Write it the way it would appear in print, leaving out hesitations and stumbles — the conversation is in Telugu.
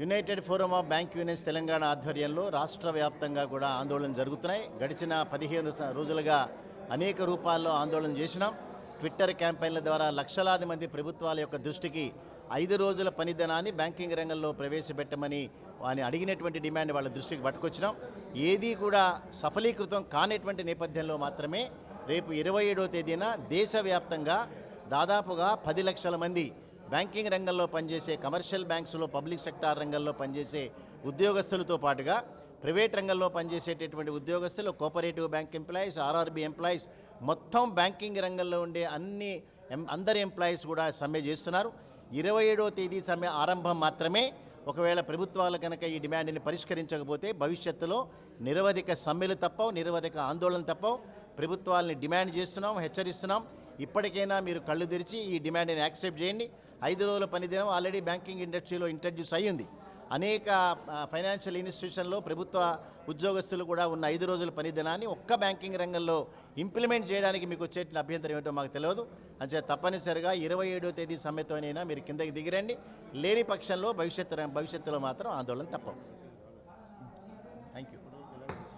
United forum of bank unions Telangana ఆధ్వర్యంలో రాష్ట్ర వ్యాప్తంగా కూడా ఆందోళనలు జరుగుతున్నాయి. గడిచిన 15 రోజులుగా అనేక రూపాల్లో ఆందోళన చేసినాం. ట్విట్టర్ క్యాంపెయిన్ల ద్వారా లక్షలాది మంది ప్రభుత్వాల యొక్క దృష్టికి 5 రోజుల పనిదినాన్ని బ్యాంకింగ్ రంగంలో ప్రవేశపెట్టమని వారిని అడిగినటువంటి డిమాండ్ వాళ్ళ దృష్టికి పట్టుకొచ్చినాం. ఏదీ కూడా సఫలీకృతం కానిటువంటి నేపథ్యంలో మాత్రమే రేపు 27వ తేదీన దేశవ్యాప్తంగా దాదాపుగా 10 లక్షల మంది బ్యాంకింగ్ రంగంలో పనిచేసే కమర్షియల్ బ్యాంక్స్లో పబ్లిక్ సెక్టార్ రంగంలో పనిచేసే ఉద్యోగస్తులతో పాటుగా ప్రైవేట్ రంగంలో పనిచేసేటటువంటి ఉద్యోగస్తులు, cooperative bank employees, RRB employees, మొత్తం బ్యాంకింగ్ రంగంలో ఉండే అందరి ఎంప్లాయీస్ కూడా సమ్మె చేస్తున్నారు. 27వ తేదీ సమ్మె ఆరంభం మాత్రమే. ఒకవేళ ప్రభుత్వాలు కనుక ఈ డిమాండ్ని పరిష్కరించకపోతే భవిష్యత్తులో నిరవధిక సమ్మెలు తప్పవు, నిరవధిక ఆందోళన తప్పవు. ప్రభుత్వాలని డిమాండ్ చేస్తున్నాం, హెచ్చరిస్తున్నాం. ఇప్పటికైనా మీరు కళ్ళు తెరిచి ఈ డిమాండ్ని యాక్సెప్ట్ చేయండి. 5 రోజుల పనిదినం ఆల్రెడీ బ్యాంకింగ్ ఇండస్ట్రీలో ఇంట్రడ్యూస్ అయ్యింది. అనేక ఫైనాన్షియల్ ఇన్స్టిట్యూషన్లో ప్రభుత్వ ఉద్యోగస్తులు కూడా ఉన్న 5 రోజుల పనిదినాన్ని ఒక్క బ్యాంకింగ్ రంగంలో ఇంప్లిమెంట్ చేయడానికి మీకు వచ్చే అభ్యంతరం ఏమిటో మాకు తెలియదు. అంతే తప్పనిసరిగా 27వ తేదీ సమ్మెతోనైనా మీరు కిందకి దిగిరండి. లేని పక్షంలో భవిష్యత్తులో మాత్రం ఆందోళన తప్పవు. Thank you.